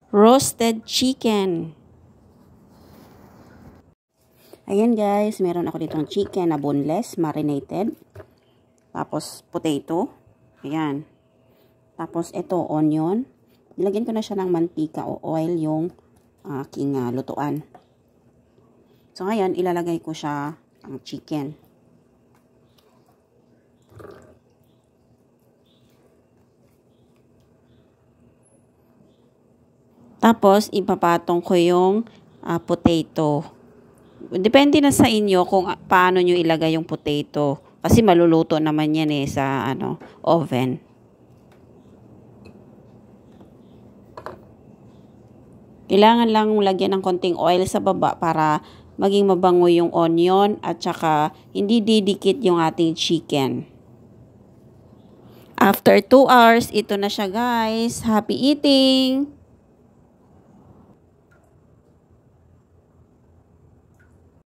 roasted chicken. Ayan guys, meron ako ditong chicken na boneless, marinated. Tapos potato. Ayan. Tapos ito, onion. Nilagyan ko na siya ng mantika o oil yung aking lutuan. So ngayon, ilalagay ko siya ang chicken. Tapos, ipapatong ko yung potato. Depende na sa inyo kung paano nyo ilagay yung potato. Kasi maluluto naman yan sa oven. Kailangan lang lagyan ng konting oil sa baba para maging mabango yung onion at saka hindi didikit yung ating chicken. After 2 hours, ito na siya guys. Happy eating!